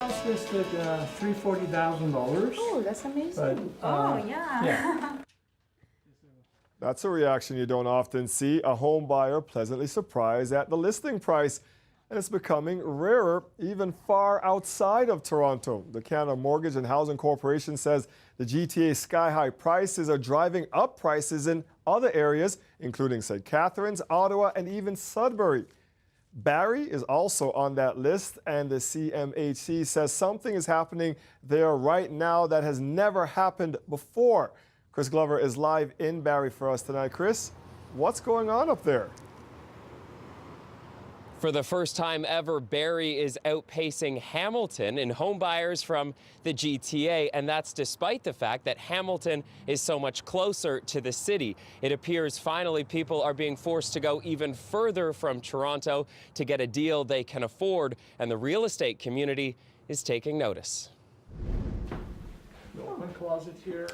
It's listed $340,000. Oh, that's amazing. Yeah. That's a reaction you don't often see. A home buyer pleasantly surprised at the listing price. And it's becoming rarer, even far outside of Toronto. The Canada Mortgage and Housing Corporation says the GTA sky-high prices are driving up prices in other areas, including St. Catharines, Ottawa, and even Sudbury. Barrie is also on that list, and the CMHC says something is happening there right now that has never happened before. Chris Glover is live in Barrie for us tonight. Chris, what's going on up there? For the first time ever, Barrie is outpacing Hamilton in home buyers from the GTA, and that's despite the fact that Hamilton is so much closer to the city. It appears finally people are being forced to go even further from Toronto to get a deal they can afford, and the real estate community is taking notice. Open closet here.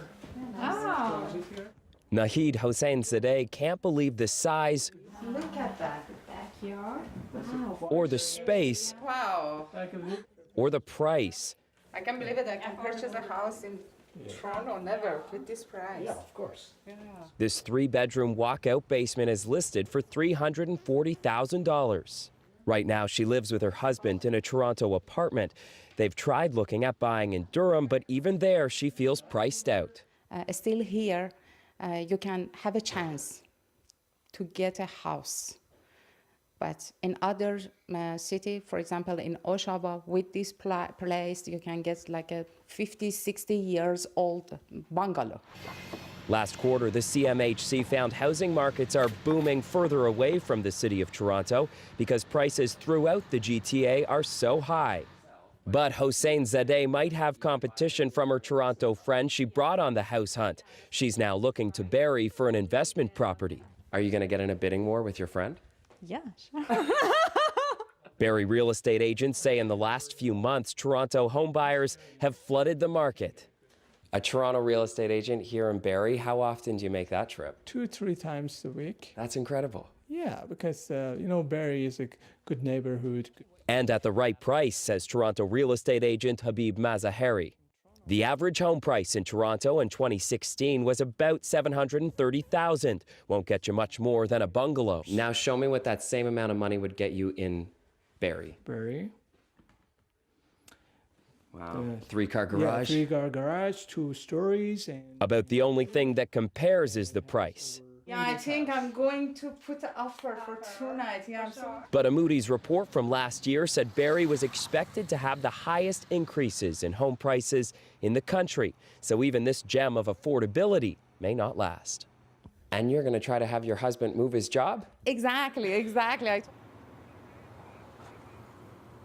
Wow. Closet here. Nahid Hossein Zadeh can't believe the size Look at that. Backyard. Wow. or the space Wow, or the price. I can't believe it. I can purchase a house in Toronto, never, with this price. Yeah, of course. Yeah. This 3-bedroom walkout basement is listed for $340,000. Right now, she lives with her husband in a Toronto apartment. They've tried looking at buying in Durham, but even there, she feels priced out. Still here, you can have a chance to get a house. But in other city, for example, in Oshawa, with this place, you can get like a 50, 60 years old bungalow. Last quarter, the CMHC found housing markets are booming further away from the city of Toronto because prices throughout the GTA are so high. But Hossein Zadeh might have competition from her Toronto friend she brought on the house hunt. She's now looking to Barrie for an investment property. Are you going to get in a bidding war with your friend? Yeah, sure. Barrie real estate agents say in the last few months, Toronto homebuyers have flooded the market. A Toronto real estate agent here in Barrie, how often do you make that trip? 2-3 times a week. That's incredible. Yeah, because, Barrie is a good neighborhood. And at the right price, says Toronto real estate agent Habib Mazaheri. The average home price in Toronto in 2016 was about $730,000. Won't get you much more than a bungalow. Now show me what that same amount of money would get you in Barrie. Barrie. Wow. 3-car garage? Yeah, 3-car garage, 2 stories. And About the only thing that compares is the price. Yeah, I think I'm going to put an offer for 2 nights. Yeah, I'm so. But a Moody's report from last year said Barrie was expected to have the highest increases in home prices in the country. So even this gem of affordability may not last. And you're going to try to have your husband move his job? Exactly.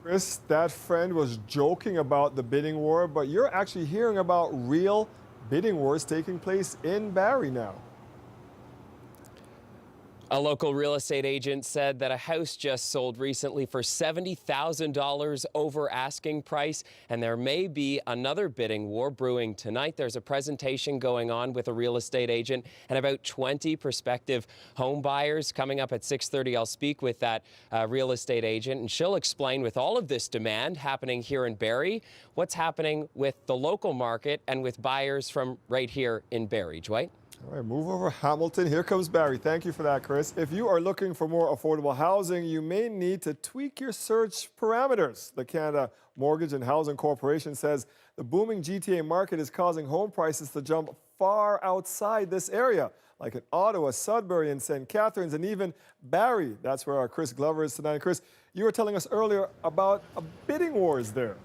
Chris, that friend was joking about the bidding war, but you're actually hearing about real bidding wars taking place in Barrie now. A local real estate agent said that a house just sold recently for $70,000 over asking price, and there may be another bidding war brewing tonight. There's a presentation going on with a real estate agent and about 20 prospective home buyers. Coming up at 6:30, I'll speak with that real estate agent, and she'll explain, with all of this demand happening here in Barrie, what's happening with the local market and with buyers from right here in Barrie. Dwight? All right, move over Hamilton. Here comes Barrie. Thank you for that, Chris. If you are looking for more affordable housing, you may need to tweak your search parameters. The Canada Mortgage and Housing Corporation says the booming GTA market is causing home prices to jump far outside this area, like in Ottawa, Sudbury, and St. Catharines, and even Barrie. That's where our Chris Glover is tonight. Chris, you were telling us earlier about a bidding wars there.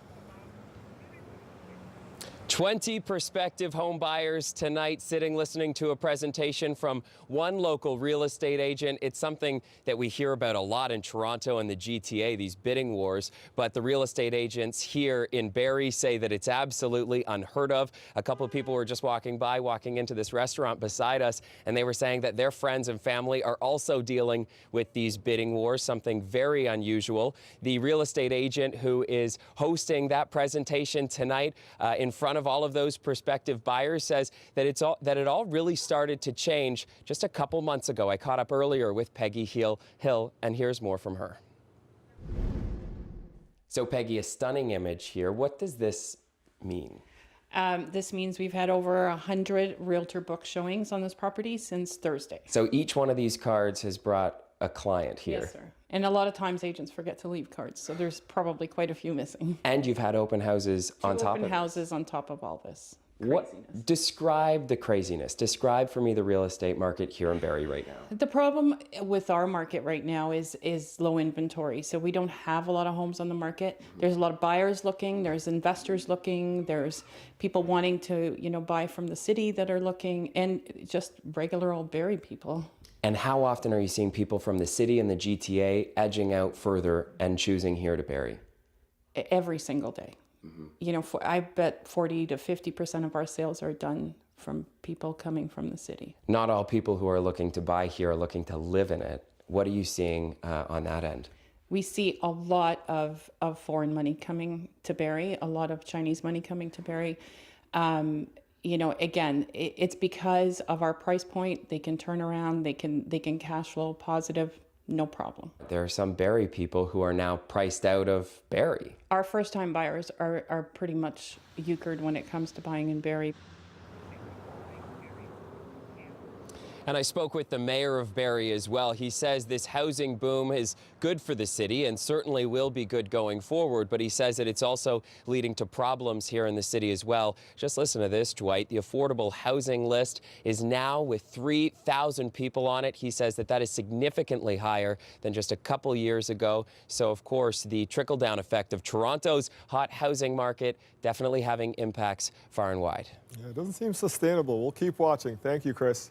20 prospective home buyers tonight sitting listening to a presentation from one local real estate agent. It's something that we hear about a lot in Toronto and the GTA, these bidding wars, but the real estate agents here in Barrie say that it's absolutely unheard of. A couple of people were just walking into this restaurant beside us, and they were saying that their friends and family are also dealing with these bidding wars, something very unusual. The real estate agent who is hosting that presentation tonight in front of all of those prospective buyers says that it all really started to change just a couple months ago. I caught up earlier with Peggy Hill, and here's more from her. So Peggy, a stunning image here. What does this mean? This means we've had over 100 realtor book showings on this property since Thursday. So each one of these cards has brought a client here. Yes, sir. And a lot of times agents forget to leave cards, so there's probably quite a few missing. And you've had open houses on top of Open it. houses on top of all this. What, describe the craziness. Describe for me the real estate market here in Barrie right now. The problem with our market right now is low inventory. So we don't have a lot of homes on the market. There's a lot of buyers looking, there's investors looking, there's people wanting to, buy from the city that are looking, and just regular old Barrie people. And how often are you seeing people from the city and the GTA edging out further and choosing here to Barrie? Every single day. I bet 40 to 50% of our sales are done from people coming from the city. Not all people who are looking to buy here are looking to live in it. What are you seeing on that end? We see a lot of foreign money coming to Barrie, a lot of Chinese money coming to Barrie. Again, it's because of our price point. They can turn around, they can cash flow positive, no problem. There are some Barrie people who are now priced out of Barrie. Our first-time buyers are pretty much euchred when it comes to buying in Barrie. And I spoke with the mayor of Barrie as well. He says this housing boom is good for the city and certainly will be good going forward, but he says that it's also leading to problems here in the city as well. Just listen to this, Dwight. The affordable housing list is now with 3,000 people on it. He says that that is significantly higher than just a couple years ago. So, of course, the trickle-down effect of Toronto's hot housing market definitely having impacts far and wide. Yeah, it doesn't seem sustainable. We'll keep watching. Thank you, Chris.